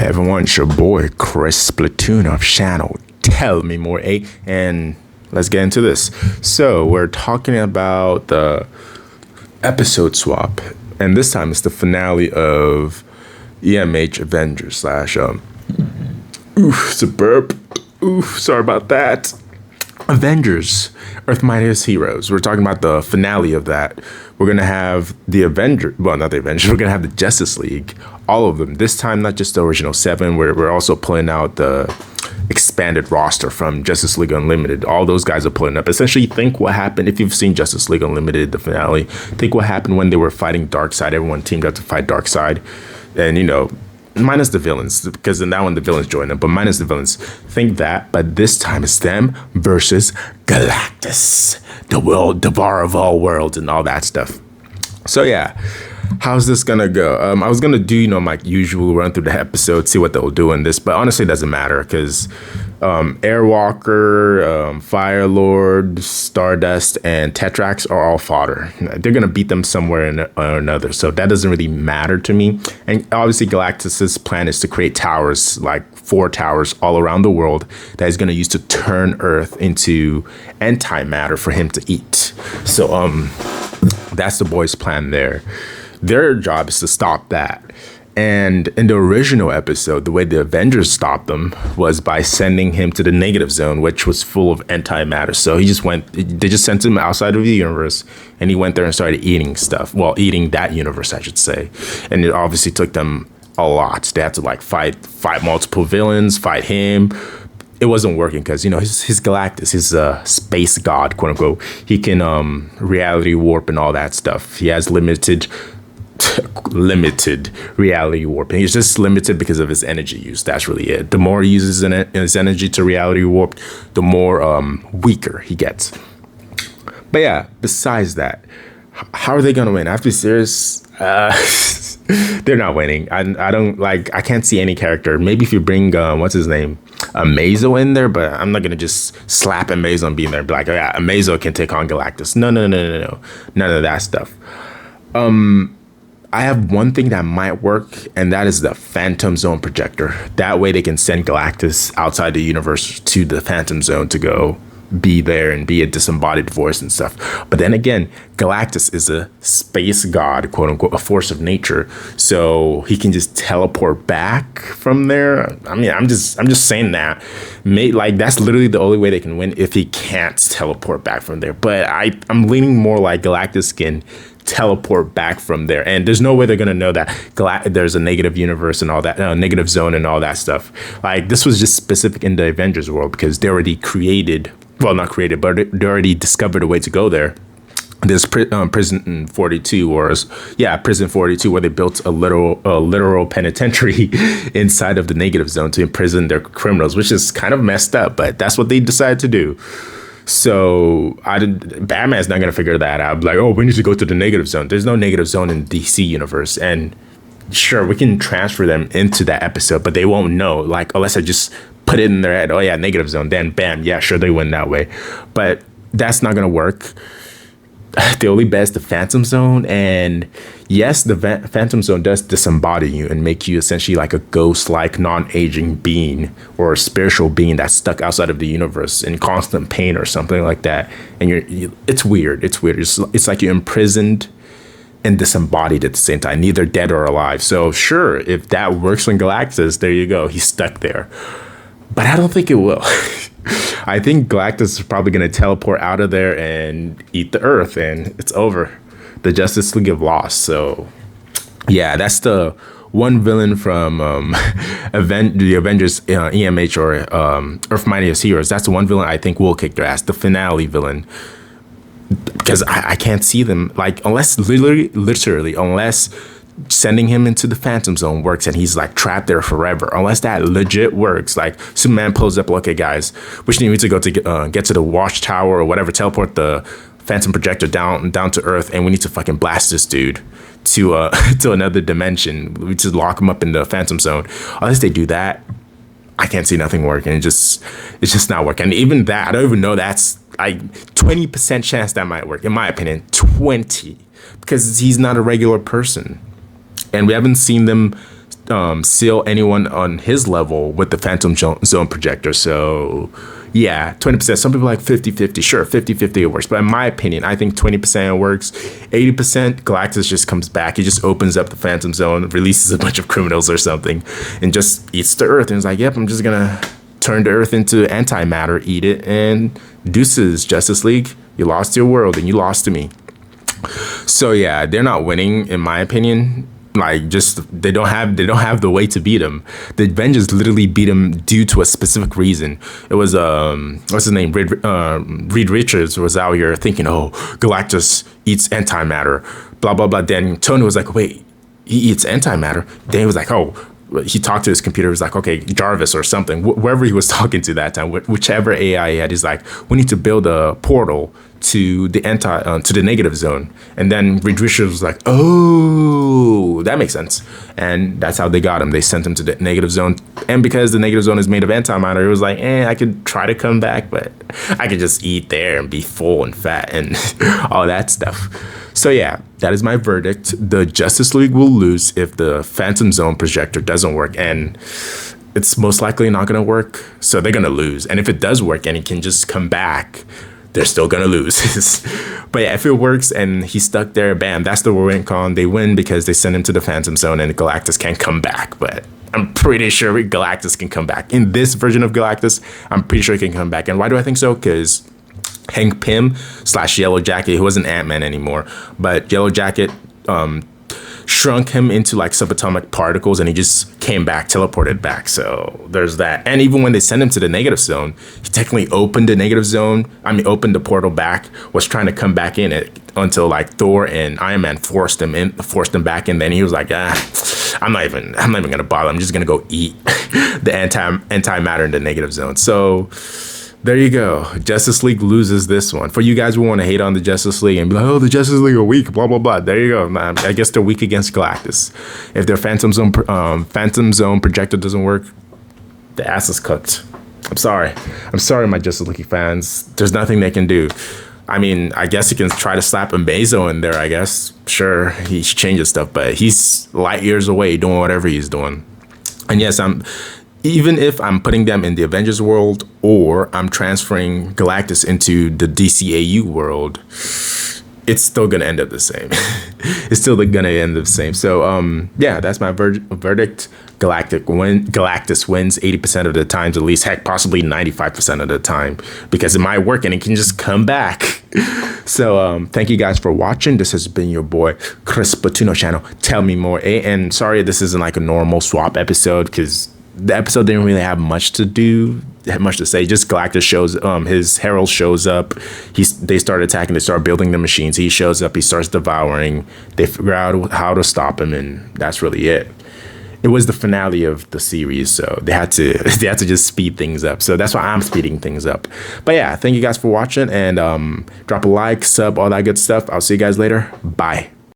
Everyone, it's your boy Chris Splatoon of channel Tell Me More 8, and let's get into this. So we're talking about the episode swap, and this time it's the finale of EMH Avengers slash it's a burp. Sorry about that. Avengers, Earth Mightiest Heroes. We're talking about the finale of that. We're going to have the Avengers, well, not the Avengers, we're going to have the Justice League, all of them. This time, not just the original 7, we're also pulling out the expanded roster from Justice League Unlimited. All those guys are pulling up. Essentially, think what happened, if you've seen Justice League Unlimited, the finale, think what happened when they were fighting Darkseid. Everyone teamed up to fight Darkseid. And, you know, minus the villains, because in that one the villains joined them, but minus the villains. Think that, but this time it's them versus Galactus, the devourer of all worlds and all that stuff. So yeah, how's this gonna go? I was gonna do, my usual run through the episode, see what they'll do in this, but honestly it doesn't matter because Airwalker, Firelord, Stardust, and Tetrax are all fodder. They're gonna beat them somewhere or another, so that doesn't really matter to me. And obviously Galactus's plan is to create towers, like 4 towers all around the world that he's gonna use to turn Earth into antimatter for him to eat. So that's the boys' plan there. Their job is to stop that. And in the original episode, the way the Avengers stopped them was by sending him to the negative zone, which was full of antimatter. So they just sent him outside of the universe, and he went there and started eating stuff. Well, eating that universe, I should say. And it obviously took them a lot. They had to fight multiple villains, fight him. It wasn't working because, his Galactus, his space god, quote unquote. He can reality warp and all that stuff. He has limited reality warp, and he's just limited because of his energy use. That's really it. The more he uses his energy to reality warp, the more weaker he gets. But yeah, besides that, how are they gonna win? I have to be serious. They're not winning. I can't see any character. Maybe if you bring what's his name, Amazo in there, but I'm not gonna just slap Amazo and be in there and be like, oh yeah, Amazo can take on Galactus. No, none of that stuff. I have one thing that might work, and that is the Phantom Zone projector. That way they can send Galactus outside the universe to the Phantom Zone to go be there and be a disembodied voice and stuff. But then again, Galactus is a space god, quote unquote, a force of nature. So he can just teleport back from there. I mean, I'm just saying that. That's literally the only way they can win if he can't teleport back from there. But I'm leaning more like Galactus can teleport back from there, and there's no way they're gonna know that there's a negative universe and all that, negative zone and all that stuff. This was just specific in the Avengers world because they already not created, but they already discovered a way to go there. There's Prison 42, Prison 42, where they built a literal penitentiary inside of the negative zone to imprison their criminals, which is kind of messed up, but that's what they decided to do. So Batman's not gonna figure that out. Like, oh, we need to go to the negative zone. There's no negative zone in the DC universe, and sure, we can transfer them into that episode, but they won't know. Unless I just put it in their head, oh yeah, negative zone, then bam, yeah, sure, they win that way. But that's not gonna work. The only bet is the Phantom Zone, and yes, the Phantom Zone does disembody you and make you essentially like a ghost-like, non-aging being or a spiritual being that's stuck outside of the universe in constant pain or something like that. And it's weird. It's weird. It's like you're imprisoned and disembodied at the same time, neither dead or alive. So sure, if that works on Galactus, there you go. He's stuck there. But I don't think it will. I think Galactus is probably going to teleport out of there and eat the Earth, and it's over. The Justice League have lost. So, yeah, that's the one villain from the Avengers EMH or Earth Mightiest Heroes. That's the one villain I think will kick their ass. The finale villain. Because I can't see them, unless literally, unless sending him into the Phantom Zone works and he's trapped there forever. Unless that legit works, Superman pulls up, okay guys, which need to go to get to the watchtower or whatever, teleport the Phantom projector down to Earth, and we need to fucking blast this dude to to another dimension. We just lock him up in the Phantom Zone. Unless they do that, I can't see nothing working. It's just not working. And even that, I don't even know that's 20% chance that might work, in my opinion. 20, because he's not a regular person. And we haven't seen them seal anyone on his level with the Phantom Zone projector. So yeah, 20%. Some people like 50-50. Sure, 50-50 it works. But in my opinion, I think 20% it works. 80%, Galactus just comes back. He just opens up the Phantom Zone, releases a bunch of criminals or something, and just eats the Earth. And it's like, yep, I'm just going to turn the Earth into antimatter, eat it, and deuces, Justice League. You lost your world and you lost to me. So yeah, they're not winning, in my opinion. Like, just they don't have the way to beat him. The Avengers literally beat him due to a specific reason. It was what's his name, Reed Richards was out here thinking, oh, Galactus eats antimatter, blah blah blah. Then Tony was like, wait, he eats antimatter. Then he was like, oh, he talked to his computer. He was like, okay, Jarvis or something, wherever he was talking to that time, whichever AI he had. He's like, we need to build a portal to the to the negative zone. And then Reed Richards was like, oh, that makes sense. And that's how they got him. They sent him to the negative zone. And because the negative zone is made of antimatter, it was like, I could try to come back, but I could just eat there and be full and fat and all that stuff. So yeah, that is my verdict. The Justice League will lose if the Phantom Zone projector doesn't work. And it's most likely not going to work. So they're going to lose. And if it does work and he can just come back, they're still going to lose. But yeah, if it works and he's stuck there, bam, that's the win con. They win because they send him to the Phantom Zone and Galactus can't come back. But I'm pretty sure Galactus can come back. In this version of Galactus, I'm pretty sure he can come back. And why do I think so? Because Hank Pym / Yellow Jacket, who wasn't Ant-Man anymore, but Yellow Jacket shrunk him into like subatomic particles and he just came back, teleported back. So there's that. And even when they sent him to the negative zone, he technically opened the portal back, was trying to come back in it until like Thor and Iron Man forced him back in. Then he was like, I'm not even gonna bother. I'm just gonna go eat the antimatter in the negative zone. So there you go. Justice League loses this one. For you guys who want to hate on the Justice League and be like, oh, the Justice League are weak, blah, blah, blah. There you go. I guess they're weak against Galactus. If their Phantom Zone projector doesn't work, the ass is cooked. I'm sorry, my Justice League fans. There's nothing they can do. I mean, I guess he can try to slap Mbezo in there, I guess. Sure, he changes stuff, but he's light years away doing whatever he's doing. And yes, even if I'm putting them in the Avengers world or I'm transferring Galactus into the DCAU world, it's still going to end up the same. It's still going to end up the same. So, yeah, that's my verdict. Galactus wins 80% of the times, at least, heck, possibly 95% of the time, because it might work and it can just come back. So, thank you guys for watching. This has been your boy, Chris Batuno channel. Tell me more. And sorry, this isn't like a normal swap episode because the episode didn't really have much to say. Just Galactus shows, his herald shows up. They start attacking. They start building the machines. He shows up. He starts devouring. They figure out how to stop him, and that's really it. It was the finale of the series, so they had to just speed things up. So that's why I'm speeding things up. But yeah, thank you guys for watching, and drop a like, sub, all that good stuff. I'll see you guys later. Bye.